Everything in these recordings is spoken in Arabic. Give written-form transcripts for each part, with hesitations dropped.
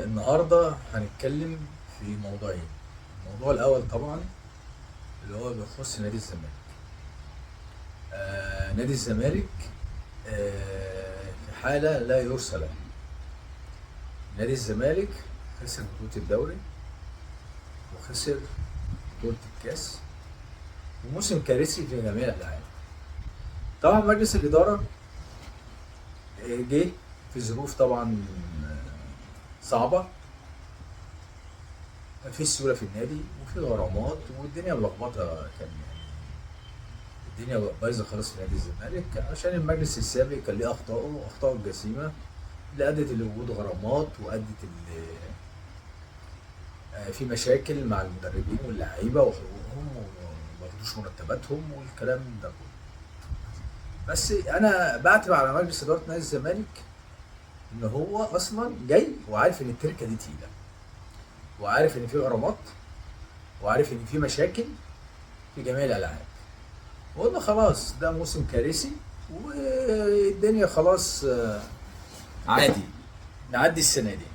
النهارده هنتكلم في موضوعين. الموضوع الاول طبعا اللي هو بيخص نادي الزمالك. نادي الزمالك في حاله لا يرثى لها. نادي الزمالك خسر بطوله الدوري وخسر بطوله الكاس وموسم كارثي في جميع الالعاب. طبعا مجلس الاداره جه في ظروف طبعا صعبه، مفيش سيوله في النادي وفي غرامات والدنيا ملخبطه، كان يعني الدنيا بايظه خالص في نادي الزمالك عشان المجلس السابق كان ليه اخطائه الجسيمه اللي ادت لوجود غرامات وادت في مشاكل مع المدربين واللعيبه وحقوقهم وما بياخدوش مرتباتهم والكلام ده كله. بس انا بعتب على مجلس اداره نادي الزمالك ان هو اصلا جاي وعارف ان التركه دي تقيله وعارف ان في غرامات وعارف ان في مشاكل في جميع الالعاب، وقلنا خلاص ده موسم كارثي والدنيا خلاص عادي نعدي السنه دي.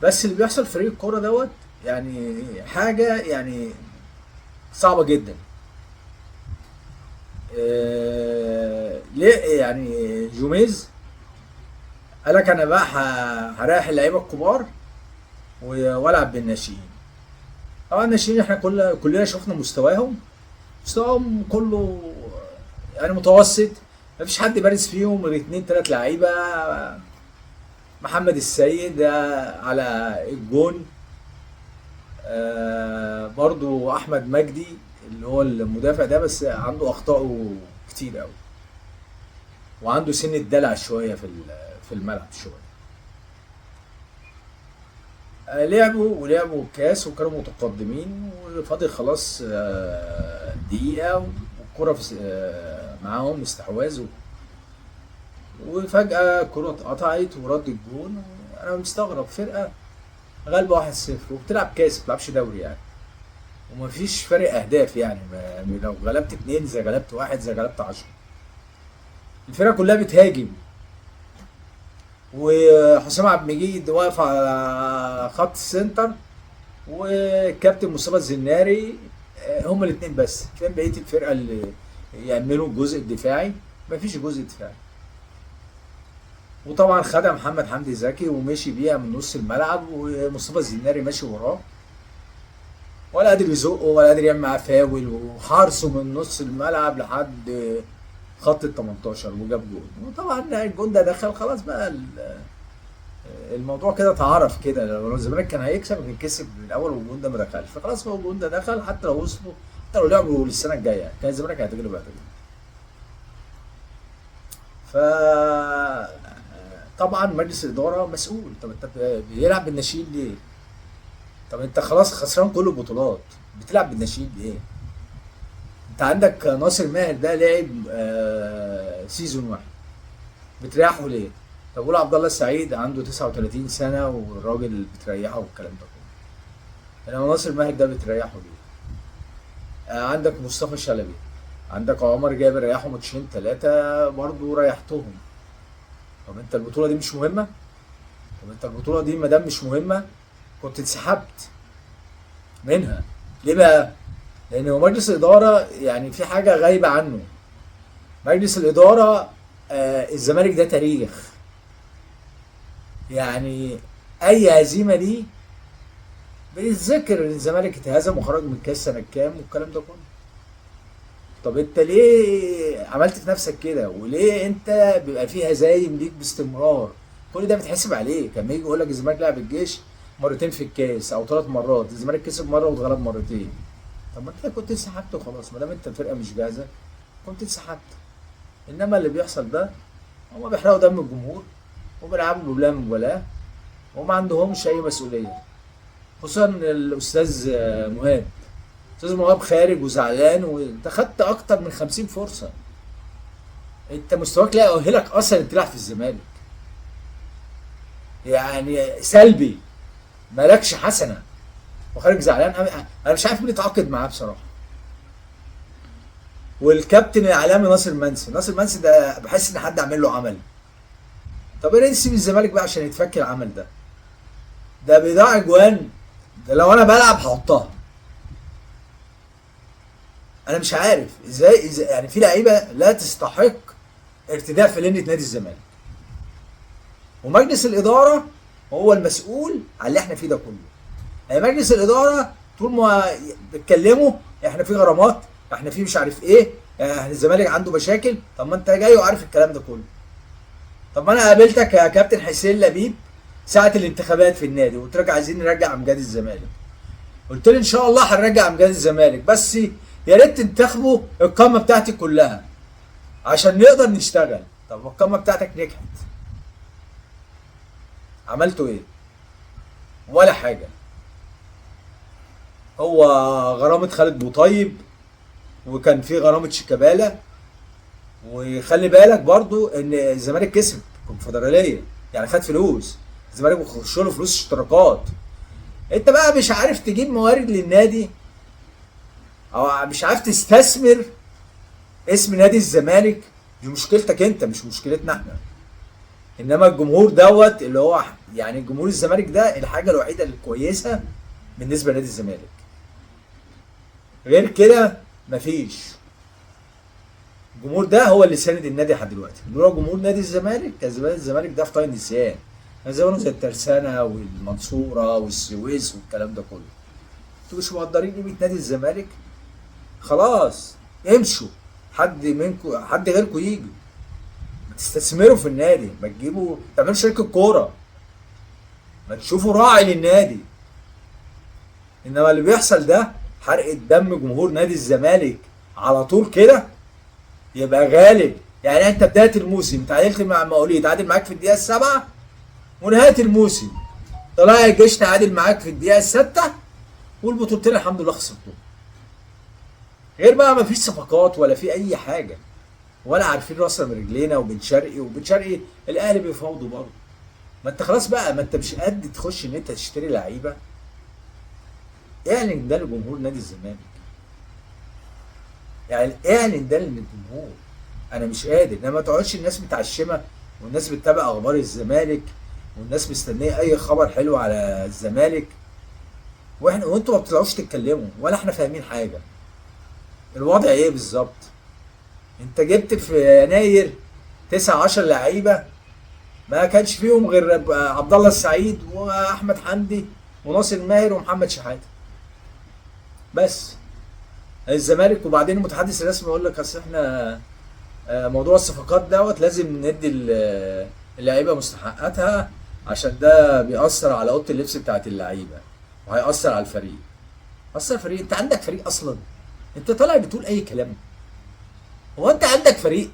بس اللي بيحصل في فريق الكوره دوت يعني حاجه يعني صعبه جدا. ليه يعني جوميز قال لك انا بقى هريح اللعيبه الكبار والعب بالناشئين. طبعا الناشئين احنا كلنا شفنا مستواهم كله يعني متوسط، مفيش حد بارز فيهم غير 2 3 لعيبه. محمد السيد على الجون، برضو احمد مجدي اللي هو المدافع ده بس عنده اخطائه كتير قوي وعنده سن الدلع شويه في الملعب شويه. لعبوا الكاس وكانوا متقدمين وفاضل خلاص دقيقة والكرة معاهم استحواذ وفجأة الكرة اتقطعت ورد الجون. أنا مستغرب فرقة غالبة 1-0 وبتلعب كاس مبتلعبش دوري يعني، ومفيش فرق أهداف يعني لو غلبت 2 زي غلبت 1 زي غلبت 10. الفرقة كلها بتهاجم وحسام عبد المجيد واقف على خط السنتر والكابتن مصطفى الزناري، هما الاثنين بس. فين بقيه الفرقه اللي يعملوا الجزء الدفاعي؟ مفيش جزء دفاعي. وطبعا خدها محمد حمدي زكي ومشي بيها من نص الملعب ومصطفى الزناري ماشي وراه ولا قادر يزقه ولا قادر يعمل معاه فاول وحارسه من نص الملعب لحد خط ال 18 وجاب جول. وطبعا الجون ده دخل خلاص بقى الموضوع كده اتعرف كده. لو الزمالك كان هيكسب كان كسب من الاول والجون ده ما دخلش، فخلاص هو الجون ده دخل. حتى لو وصلوا حتى لو لعبوا للسنه الجايه كان الزمالك هيتغلب. ف طبعا مجلس الاداره مسؤول. طب انت بيلعب بالناشئين ليه؟ طب انت خلاص خسران كل البطولات بتلعب بالناشئين ليه؟ انت عندك ناصر ماهر ده لعب سيزون واحد بتريحه ليه؟ طب قول عبد الله السعيد عنده 39 سنه والراجل بتريحه والكلام ده كله، انما ناصر ماهر ده بتريحه ليه؟ عندك مصطفى شلبي، عندك عمر جابر ريحوا ماتشين 3 برضه ريحتهم. طب انت البطوله دي مش مهمه؟ طب انت البطوله دي ما دام مش مهمه كنت اتسحبت منها. ليه بقى؟ لان هو مجلس الاداره يعني في حاجه غايبه عنه. مجلس الاداره الزمالك ده تاريخ، يعني اي هزيمه دي بيتذكر ان الزمالك اتهزم وخرج من الكاس سنه كام والكلام ده كله. طب انت ليه عملت في نفسك كده؟ وليه انت بيبقى فيه هزايم ليك باستمرار؟ كل ده بيتحسب عليك. لما يجي يقول لك الزمالك لعب الجيش مرتين في الكاس او 3 مرات، الزمالك كسب مره واتغلب مرتين. طب ما انت كنت انسحبت وخلاص، ما دام انت الفرقه مش جاهزه كنت انسحبت. انما اللي بيحصل ده هم بيحرقوا دم الجمهور وبيلعبوا بلا مبالاه وما عندهمش اي مسؤوليه. خصوصا الاستاذ مهاب. استاذ مهاب خارج وزعلان وانت خدت اكتر من 50 فرصه. انت مستواك لا يؤهلك اصلا تلعب في الزمالك، يعني سلبي مالكش حسنه وخارج زعلان. انا مش عارف مين يتعاقد معاه بصراحه. والكابتن الاعلامي ناصر منسي. ناصر منسي ده بحس ان حد عامل له عمل. طب ايه نسيب الزمالك بقى عشان يتفك العمل ده؟ ده بيضيع اجوان. ده لو انا بلعب هحطها. انا مش عارف ازاي يعني في لعيبه لا تستحق ارتداء فانلة نادي الزمالك، ومجلس الاداره هو المسؤول على اللي احنا فيه ده كله. يعني مجلس الاداره طول ما بيتكلموا احنا في غرامات، احنا في مش عارف ايه، احنا الزمالك عنده مشاكل. طب ما انت جاي وعارف الكلام ده كله. طب ما انا قابلتك يا كابتن حسين لبيب ساعه الانتخابات في النادي وقلت لك عايزين نرجع امجاد الزمالك. قلت لي ان شاء الله هنرجع امجاد الزمالك، بس يا ريت تنتخبوا القامه بتاعتي كلها عشان نقدر نشتغل. طب القامه بتاعتك نجحت، عملتوا ايه؟ ولا حاجه. هو غرامه خالد بوطيب، وكان في غرامه شيكابالا. وخلي بالك برضو ان الزمالك كسب الكونفدراليه، يعني خد فلوس. الزمالك بيخش له فلوس اشتراكات. انت بقى مش عارف تجيب موارد للنادي، او مش عارف تستثمر اسم نادي الزمالك. دي مشكلتك انت مش مشكلتنا احنا. انما الجمهور دوت اللي هو يعني جمهور الزمالك ده الحاجه الوحيده الكويسه بالنسبه لنادي الزمالك. غير كده مفيش. الجمهور ده هو اللي ساند النادي لحد دلوقتي. لولا جمهور نادي الزمالك كان زمان الزمالك ده في طاي نسيان. كان زمانه زي الترسانه والمنصوره والسويس والكلام ده كله. انتوا مش مقدرين قيمه نادي الزمالك؟ خلاص امشوا. حد منكم حد غيركم يجي. تستثمروا في النادي، ما تجيبوا تعملوا شركه كوره، ما تشوفوا راعي للنادي. انما اللي بيحصل ده حرق دم جمهور نادي الزمالك على طول كده. يبقى غالب. يعني انت بدايه الموسم تعادلت مع المقاولين، تعادل معاك في الدقيقه السابعه، ونهايه الموسم طلائع الجيش تعادل معاك في الدقيقه السادسه، والبطولتين الحمد لله خسرتهم. غير بقى ما فيش صفقات ولا في اي حاجه، ولا عارفين راسنا من رجلينا. وبن شرقي الاهلي بيفاوضوا برضه. ما انت خلاص بقى، ما انت مش قد تخش ان انت تشتري لعيبه. اعلن ده لجمهور نادي الزمالك. يعني اعلن ده للجمهور. انا مش قادر. انما ما تقعدش الناس متعشمه، والناس بتتابع اخبار الزمالك، والناس مستنيه اي خبر حلو على الزمالك، وانتوا ما بتطلعوش تتكلموا ولا احنا فاهمين حاجه. الوضع ايه بالظبط؟ انت جبت في يناير 9 10 لعيبه، ما كانش فيهم غير عبد الله السعيد واحمد حمدي وناصر ماهر ومحمد شحاته بس. الزمالك وبعدين المتحدث الرسمي يقول لك اصل احنا موضوع الصفقات دوت لازم ندي اللعيبه مستحقاتها، عشان ده بيأثر على اوضه اللبس بتاعت اللعيبه وهيأثر على الفريق. أثر فريق؟ انت عندك فريق اصلا؟ انت طالع بتقول اي كلام. هو انت عندك فريق؟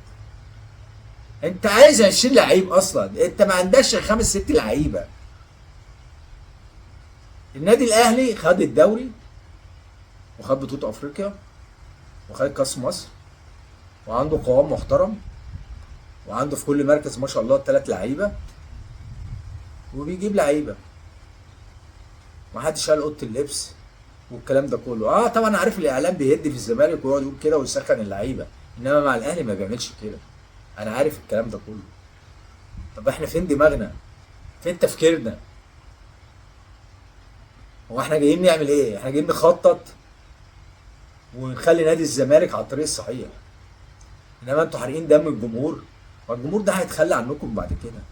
انت عايز 20 لعيب اصلا، انت ما عندكش 5 6 لعيبه. النادي الاهلي خد الدوري، وخد بطوله افريقيا، وخد كاس مصر، وعنده قوام محترم، وعنده في كل مركز ما شاء الله 3 لعيبه، وبيجيب لعيبه. ما حدش قال اوضه اللبس والكلام ده كله. طبعا عارف الاعلام بيهدي في الزمالك ويقعد يقول كده ويسخن اللعيبه، انما مع الاهلي ما بيعملش كده. انا عارف الكلام ده كله. طب احنا فين دماغنا؟ فين تفكيرنا؟ هو احنا جايين نعمل ايه؟ احنا جايين نخطط ونخلي نادي الزمالك على الطريق الصحيح. انما انتوا حارقين دم الجمهور، والجمهور ده هيتخلى عنكم بعد كده.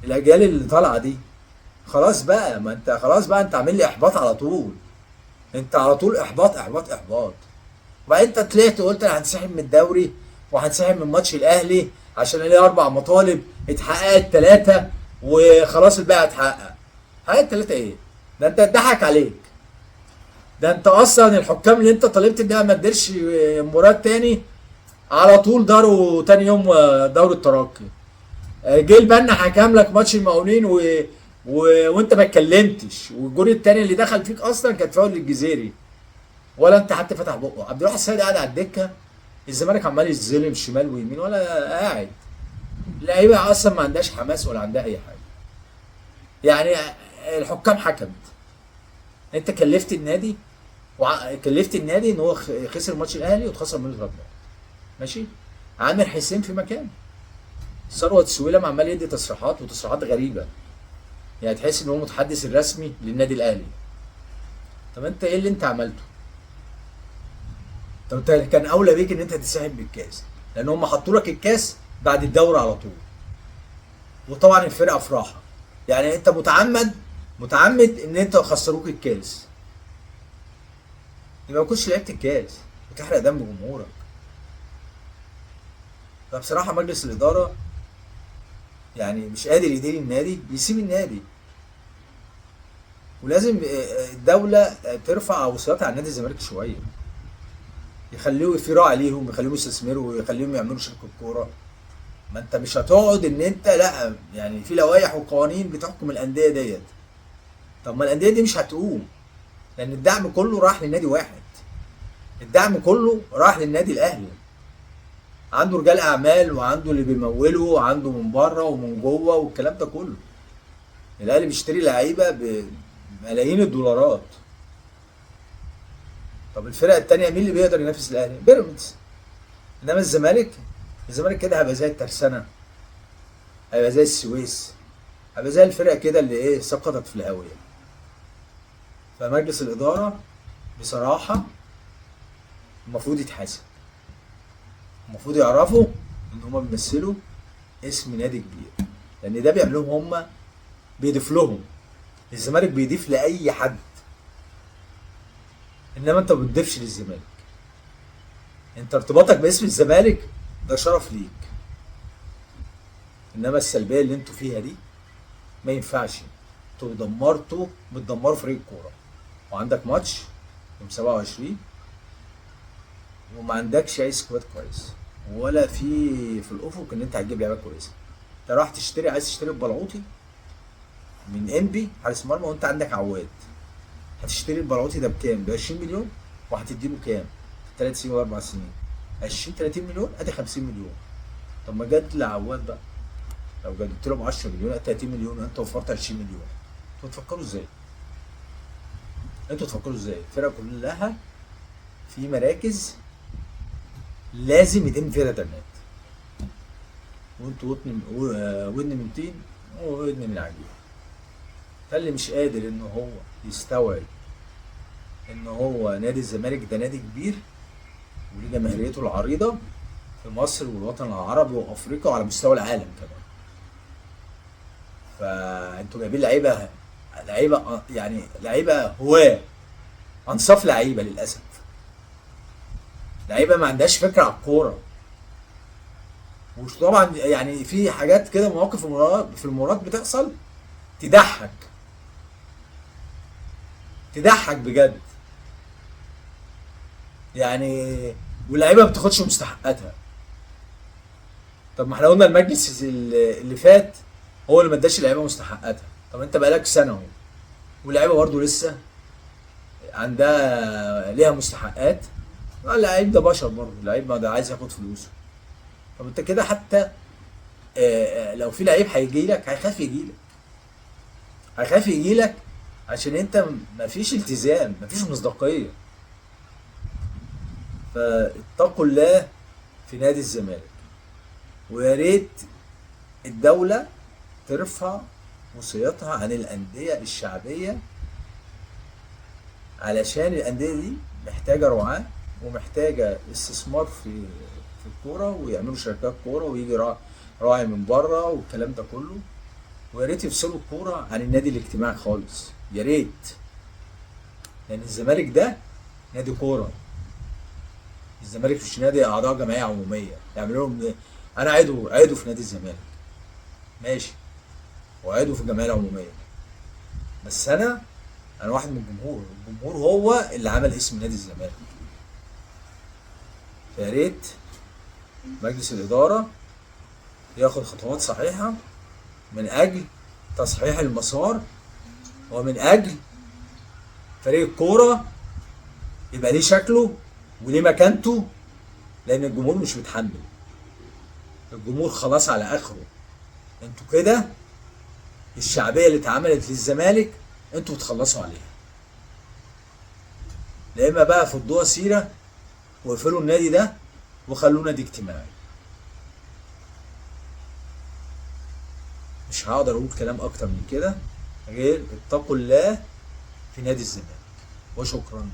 الاجيال اللي طالعه دي خلاص بقى. ما انت خلاص بقى، انت عامل لي احباط على طول. انت على طول احباط احباط احباط. وبعدين انت طلعت وقلت انا هنسحب من الدوري وهنسحب من ماتش الاهلي عشان ليه 4 مطالب اتحققت 3 وخلاص الباقي هتحقق. حققت 3 ايه؟ ده انت اتضحك عليك. ده انت اصلا الحكام اللي انت طالبت انها ما تديرش مباراه تاني على طول داروا تاني يوم دوري الترقي. جه البنا حكم لك ماتش المقاولين وانت ما اتكلمتش، والجول التاني اللي دخل فيك اصلا كان فاول للجزيري، ولا انت حتى فتح بقه. عبد الواحد السيد قاعد على الدكه، الزمالك عمال يتظلم شمال ويمين ولا قاعد. اللعيبه اصلا ما عندهاش حماس ولا عندها اي حاجه. يعني الحكام حكمت، انت كلفت النادي كلفت النادي ان هو خسر ماتش الاهلي واتخسر منه 3 نقط. ماشي. عامر حسين في مكان، ثروت سويلم عمال يدي تصريحات وتصريحات غريبه، يعني تحس ان هو متحدث الرسمي للنادي الاهلي. طب انت ايه اللي انت عملته؟ طب انت كان اولى بيك ان انت تسحب بالكاس، لان هم حطوا لك الكاس بعد الدوري على طول، وطبعا الفرقه في راحه. يعني انت متعمد ان انت خسروك الكاس، يبقى ما كنتش لعبت الكاس وتحرق دم جمهورك. فبصراحه مجلس الاداره يعني مش قادر يدير النادي، يسيب النادي. ولازم الدوله ترفع وصياتها على نادي الزمالك شويه، يخلوه في راعي ليهم، يخليهم يستثمروا ويخليهم يعملوا شركه كوره. ما انت مش هتقعد ان انت لا، يعني في لوائح وقوانين بتحكم الانديه ديت. طب ما الانديه دي مش هتقوم، لان الدعم كله راح لنادي واحد، الدعم كله راح للنادي الاهلي. عنده رجال اعمال وعنده اللي بيموله وعنده من بره ومن جوه والكلام ده كله. الاهلي بيشتري لعيبه بملايين الدولارات. طب الفرق التانية مين اللي بيقدر ينافس الاهلي؟ بيراميدز. انما الزمالك كده هيبقى زي الترسانة، هيبقى زي السويس، هيبقى زي الفرق كده اللي ايه سقطت في الهاوية. فمجلس الإدارة بصراحة المفروض يتحاسب، المفروض يعرفوا ان هما بيمثلوا اسم نادي كبير، لان ده بيعملوهم هما، بيضيف لهم. الزمالك بيضيف لأي حد، انما انت ما بتضيفش للزمالك. انت ارتباطك باسم الزمالك ده شرف ليك، انما السلبية اللي انتوا فيها دي ما ينفعش. انتوا بتدمروا فريق الكورة، وعندك ماتش يوم 27 وما عندكش اي سكواد كويس، ولا في الافق ان انت هتجيب لعيبه كويسه. انت راح تشتري، عايز تشتري البلعوطي من انبي حارس مرمى وانت عندك عواد. هتشتري البلعوطي ده بكام؟ ب 20 مليون، وهتديله كام؟ 3 سنين و4 سنين، 20 30 مليون، ادي 50 مليون. طب ما جد لعواد بقى، لو جددت له ب 10 مليون ادي 30 مليون، انت وفرت 20 مليون. انتوا بتفكروا ازاي؟ الفرقه كلها في مراكز لازم يتم فيها تدعيمات، وانتوا ودن من طين وودن من عجين. فاللي مش قادر ان هو يستوعب ان هو نادي الزمالك ده نادي كبير وليه جماهيريته العريضه في مصر والوطن العربي وافريقيا وعلى مستوى العالم كمان. فانتوا جايبين لعيبه يعني لعيبه هواه، انصاف لعيبه للاسف، لعيبه ما عندهاش فكره على الكوره. وطبعا يعني في حاجات كده، مواقف في المباريات بتحصل تضحك، بجد يعني. واللعيبه ما بتاخدش مستحقاتها. طب ما احنا قلنا المجلس اللي فات هو اللي ما اداش اللعيبه مستحقاتها. طب انت بقالك سنه اهو، واللعيبه برضه لسه عندها ليها مستحقات. اللعيب ده بشر برضه، اللعيب ما ده عايز ياخد فلوسه. طب انت كده حتى لو في لعيب هيجي لك هيخاف يجي لك عشان انت مفيش التزام، مفيش مصداقيه. فاتقوا الله في نادي الزمالك، ويا ريت الدوله ترفع وصيتها عن الانديه الشعبيه، علشان الانديه دي محتاجه رعاه ومحتاجه استثمار في الكوره، ويعملوا شركات كوره ويجي راعي من بره والكلام ده كله. ويا ريت يفصلوا الكوره عن النادي الاجتماعي خالص، يا ريت، لان الزمالك ده نادي كوره. الزمالك مش نادي اعضاء جمعيه عموميه يعملوا لهم انا عضو في نادي الزمالك ماشي، وعضو في الجمعيه العموميه، بس انا واحد من الجمهور هو اللي عمل اسم نادي الزمالك. فيا ريت مجلس الاداره ياخد خطوات صحيحه من اجل تصحيح المسار، ومن اجل فريق الكوره يبقى ليه شكله وليه مكانته، لان الجمهور مش متحمل. الجمهور خلاص على اخره. انتوا كده الشعبيه اللي اتعملت للزمالك انتوا بتخلصوا عليها. لا اما بقى فضوها سيره واقفلوا النادي ده، وخلوه نادي اجتماعي. مش هقدر اقول كلام اكتر من كده غير اتقوا الله في نادي الزمالك، وشكرا.